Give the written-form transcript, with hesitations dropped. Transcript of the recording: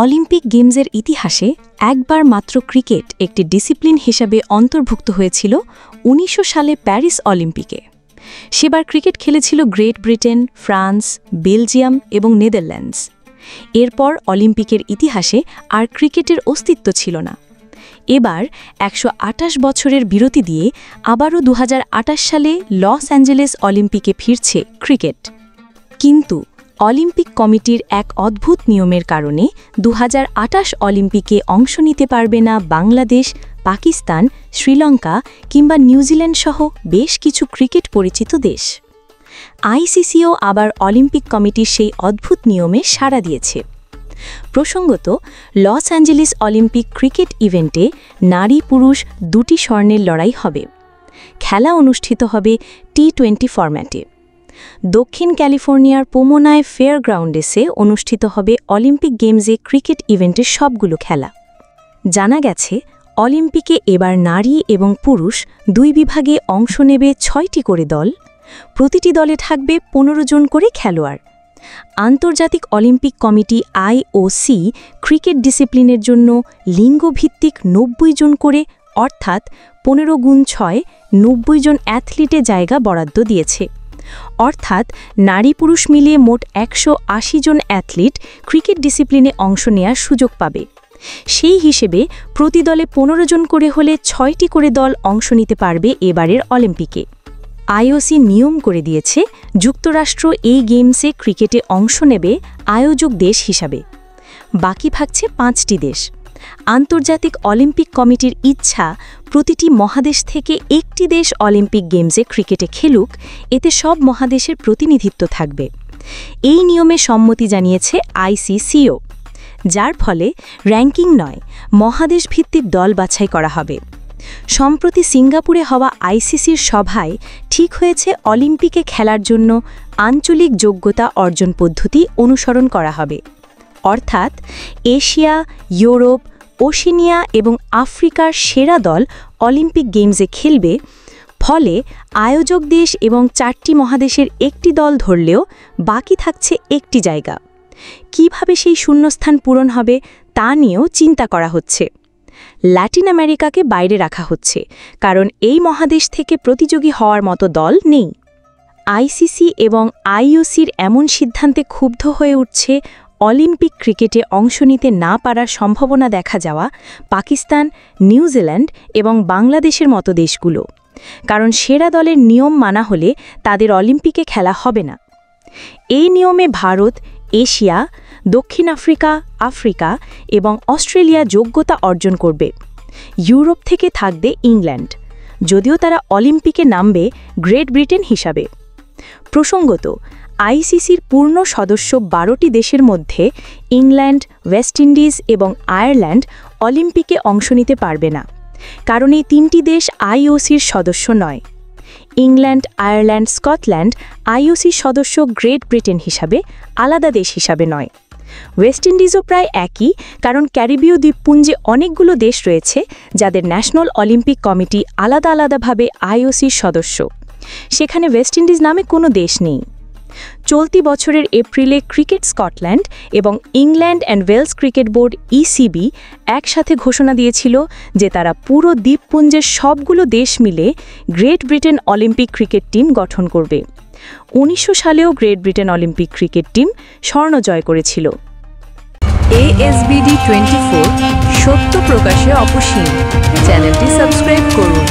Olympic গেমসের ইতিহাসে একবার মাত্র ক্রিকেট একটি ডিসিপ্লিন হিসাবে অন্তর্ভুক্ত হয়েছিল ১৯০০ সালে প্যারিস অলিম্পিকে। সেবার ক্রিকেট খেলেছিল গ্রেট ব্রিটেন, ফ্রান্স, বেলজিয়াম এবং নেদারল্যান্ডস। এরপর অলিম্পিকের ইতিহাসে আর ক্রিকেটের অস্তিত্ব ছিল না। এবার ১২৮ বছরের বিরতি দিয়ে আবারও ২০২৮ সালে লস অ্যাঞ্জেলেস অলিম্পিকে ফিরছে ক্রিকেট। কিন্তু অলিম্পিক কমিটির এক অদ্ভুত নিয়মের কারণে ২০২৮ অলিম্পিকে অংশ নিতে পারবে না বাংলাদেশ, পাকিস্তান, শ্রীলঙ্কা কিংবা নিউজিল্যান্ড সহ বেশ কিছু ক্রিকেট পরিচিত দেশ। আইসিসিও আবার অলিম্পিক কমিটির সেই অদ্ভুত নিয়মে সাড়া দিয়েছে। প্রসঙ্গত, লস অ্যাঞ্জেলেস অলিম্পিক ক্রিকেট ইভেন্টে নারী পুরুষ দুটি স্বর্ণের লড়াই হবে। খেলা অনুষ্ঠিত হবে টি-20 ফরম্যাটে। দক্ষিণ ক্যালিফোর্নিয়ার পোমোনায় ফেয়ারগ্রাউন্ডসে অনুষ্ঠিত হবে অলিম্পিক গেমসে ক্রিকেট ইভেন্টের সবগুলো খেলা। জানা গেছে, অলিম্পিকে এবার নারী এবং পুরুষ দুই বিভাগে অংশ নেবে ৬টি করে দল। প্রতিটি দলে থাকবে ১৫ জন করে খেলোয়াড়। আন্তর্জাতিক অলিম্পিক কমিটি আইওসি ক্রিকেট ডিসিপ্লিনের জন্য লিঙ্গভিত্তিক ৯০ জন করে অর্থাৎ ১৫×৬ ৯০ জন অ্যাথলিটে জায়গা বরাদ্দ দিয়েছে। অর্থাৎ নারী পুরুষ মিলিয়ে মোট ১৮০ জন অ্যাথলিট ক্রিকেট ডিসিপ্লিনে অংশ নেওয়ার সুযোগ পাবে। সেই হিসেবে প্রতি দলে ১৫ জন করে হলে ৬টি করে দল অংশ নিতে পারবে এবারের অলিম্পিকে। আইওসি নিয়ম করে দিয়েছে, যুক্তরাষ্ট্র এই গেমসে ক্রিকেটে অংশ নেবে আয়োজক দেশ হিসাবে। বাকি থাকছে ৫টি দেশ। আন্তর্জাতিক অলিম্পিক কমিটির ইচ্ছা, প্রতিটি মহাদেশ থেকে একটি দেশ অলিম্পিক গেমসে ক্রিকেটে খেলুক, এতে সব মহাদেশের প্রতিনিধিত্ব থাকবে। এই নিয়মে সম্মতি জানিয়েছে আইসিসিও, যার ফলে র্যাঙ্কিং নয়, মহাদেশ ভিত্তিক দল বাছাই করা হবে। সম্প্রতি সিঙ্গাপুরে হওয়া আইসিসির সভায় ঠিক হয়েছে অলিম্পিকে খেলার জন্য আঞ্চলিক যোগ্যতা অর্জন পদ্ধতি অনুসরণ করা হবে। অর্থাৎ এশিয়া, ইউরোপ, ওশেনিয়া এবং আফ্রিকার সেরা দল অলিম্পিক গেমসে খেলবে। ফলে আয়োজক দেশ এবং ৪টি মহাদেশের একটি দল ধরলেও বাকি থাকছে একটি জায়গা। কিভাবে সেই শূন্যস্থান পূরণ হবে তা নিয়েও চিন্তা করা হচ্ছে। ল্যাটিন আমেরিকাকে বাইরে রাখা হচ্ছে, কারণ এই মহাদেশ থেকে প্রতিযোগী হওয়ার মতো দল নেই। আইসিসি এবং আইওসির এমন সিদ্ধান্তে ক্ষুব্ধ হয়ে উঠছে অলিম্পিক ক্রিকেটে অংশ নিতে না পারার সম্ভাবনা দেখা যাওয়া পাকিস্তান, নিউজিল্যান্ড এবং বাংলাদেশের মতো দেশগুলো। কারণ সেরা দলের নিয়ম মানা হলে তাদের অলিম্পিকে খেলা হবে না। এই নিয়মে ভারত, এশিয়া, দক্ষিণ আফ্রিকা, আফ্রিকা এবং অস্ট্রেলিয়া যোগ্যতা অর্জন করবে। ইউরোপ থেকে থাকবে ইংল্যান্ড, যদিও তারা অলিম্পিকে নামবে গ্রেট ব্রিটেন হিসাবে। প্রসঙ্গত, আইসিসির পূর্ণ সদস্য ১২টি দেশের মধ্যে ইংল্যান্ড, ওয়েস্ট ইন্ডিজ এবং আয়ারল্যান্ড অলিম্পিকে অংশ নিতে পারবে না, কারণ এই ৩টি দেশ আইওসির সদস্য নয়। ইংল্যান্ড, আয়ারল্যান্ড, স্কটল্যান্ড আইওসির সদস্য গ্রেট ব্রিটেন হিসাবে, আলাদা দেশ হিসাবে নয়। ওয়েস্ট ইন্ডিজও প্রায় একই, কারণ ক্যারিবীয় দ্বীপপুঞ্জে অনেকগুলো দেশ রয়েছে যাদের ন্যাশনাল অলিম্পিক কমিটি আলাদা আলাদাভাবে আইওসির সদস্য। সেখানে ওয়েস্ট ইন্ডিজ নামে কোনো দেশ নেই। চলতি বছরের এপ্রিলে ক্রিকেট স্কটল্যান্ড এবং England and Wales cricket board ECB একসাথে ঘোষণা দিয়েছিল যে তারা পুরো দ্বীপপুঞ্জের সবগুলো দেশ মিলে great Britain Olympic cricket team গঠন করবে। ১৯০০ সালেও great Britain Olympic cricket team স্বর্ণ জয় করেছিল। ASBD24 সত্য প্রকাশে অপসীম। চ্যানেলটি সাবস্ক্রাইব করুন।